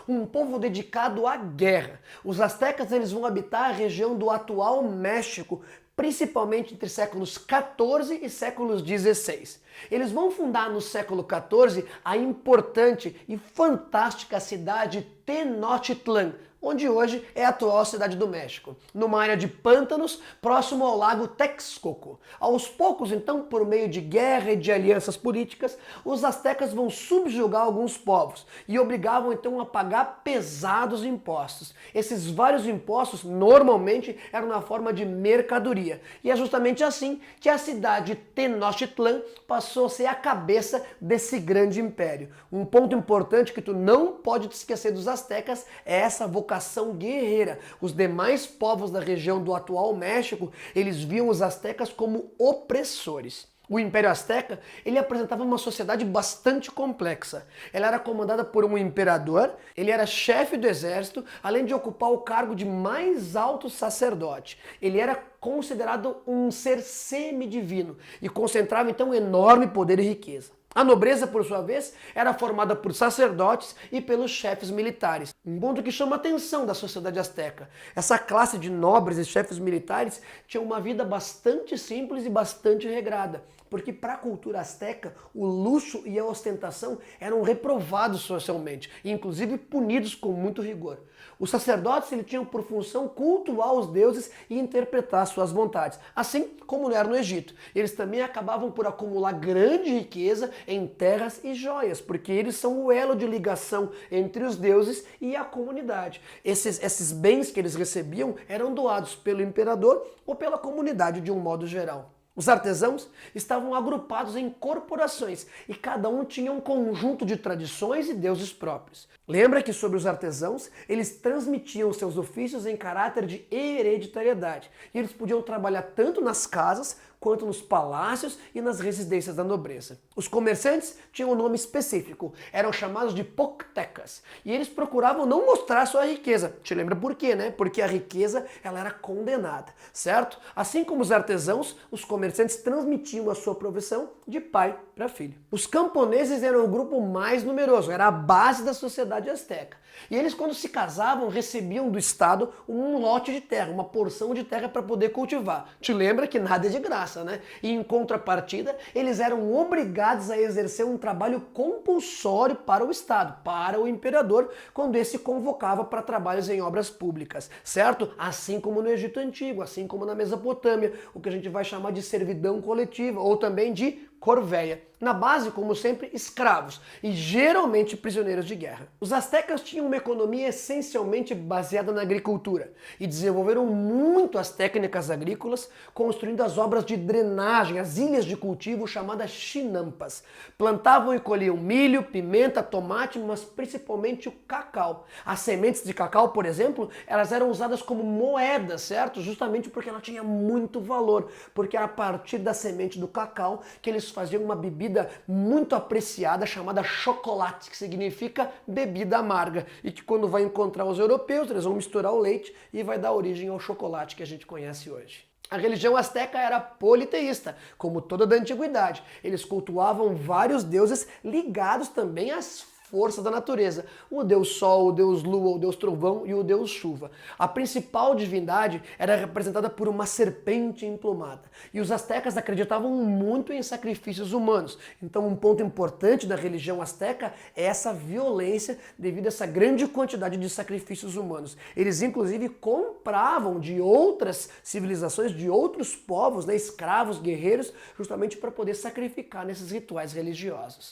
um povo dedicado à guerra. Os astecas eles vão habitar a região do atual México, principalmente entre séculos XIV e séculos XVI. Eles vão fundar no século XIV a importante e fantástica cidade Tenochtitlan, onde hoje é a atual cidade do México, numa área de pântanos próximo ao lago Texcoco. Aos poucos, então, por meio de guerra e de alianças políticas, os astecas vão subjugar alguns povos e obrigavam então a pagar pesados impostos. Esses vários impostos normalmente eram na forma de mercadoria, e é justamente assim que a cidade Tenochtitlan passou a ser a cabeça desse grande império. Um ponto importante que tu não pode te esquecer dos astecas é essa vocação guerreira. Os demais povos da região do atual México, eles viam os astecas como opressores. O Império Azteca, ele apresentava uma sociedade bastante complexa. Ela era comandada por um imperador, ele era chefe do exército, além de ocupar o cargo de mais alto sacerdote. Ele era considerado um ser semidivino e concentrava então enorme poder e riqueza. A nobreza, por sua vez, era formada por sacerdotes e pelos chefes militares. Um ponto que chama a atenção da sociedade asteca. Essa classe de nobres e chefes militares tinha uma vida bastante simples e bastante regrada, porque para a cultura asteca, o luxo e a ostentação eram reprovados socialmente, e inclusive punidos com muito rigor. Os sacerdotes tinham por função cultuar os deuses e interpretar suas vontades, assim como era no Egito. Eles também acabavam por acumular grande riqueza em terras e joias, porque eles são o elo de ligação entre os deuses e a comunidade. Esses bens que eles recebiam eram doados pelo imperador ou pela comunidade de um modo geral. Os artesãos estavam agrupados em corporações e cada um tinha um conjunto de tradições e deuses próprios. Lembra que sobre os artesãos, eles transmitiam seus ofícios em caráter de hereditariedade e eles podiam trabalhar tanto nas casas quanto nos palácios e nas residências da nobreza. Os comerciantes tinham um nome específico, eram chamados de poctecas, e eles procuravam não mostrar sua riqueza. Te lembra por quê, né? Porque a riqueza ela era condenada, certo? Assim como os artesãos, os comerciantes transmitiam a sua profissão de pai para filho. Os camponeses eram o grupo mais numeroso, era a base da sociedade asteca. E eles, quando se casavam, recebiam do Estado um lote de terra, uma porção de terra para poder cultivar. Te lembra que nada é de graça, né? E em contrapartida, eles eram obrigados a exercer um trabalho compulsório para o Estado, para o imperador, quando esse convocava para trabalhos em obras públicas, certo? Assim como no Egito Antigo, assim como na Mesopotâmia, o que a gente vai chamar de servidão coletiva, ou também de corvéia. Na base, como sempre, escravos e geralmente prisioneiros de guerra. Os astecas tinham uma economia essencialmente baseada na agricultura e desenvolveram muito as técnicas agrícolas, construindo as obras de drenagem, as ilhas de cultivo chamadas chinampas. Plantavam e colhiam milho, pimenta, tomate, mas principalmente o cacau. As sementes de cacau, por exemplo, elas eram usadas como moedas, certo? Justamente porque ela tinha muito valor, porque era a partir da semente do cacau que eles faziam uma bebida muito apreciada chamada chocolate, que significa bebida amarga, e que quando vai encontrar os europeus, eles vão misturar o leite e vai dar origem ao chocolate que a gente conhece hoje. A religião asteca era politeísta, como toda da antiguidade. Eles cultuavam vários deuses ligados também às forças da natureza. O deus sol, o deus lua, o deus trovão e o deus chuva. A principal divindade era representada por uma serpente emplumada. E os astecas acreditavam muito em sacrifícios humanos. Então um ponto importante da religião asteca é essa violência devido a essa grande quantidade de sacrifícios humanos. Eles inclusive compravam de outras civilizações, de outros povos, né, escravos, guerreiros, justamente para poder sacrificar nesses rituais religiosos.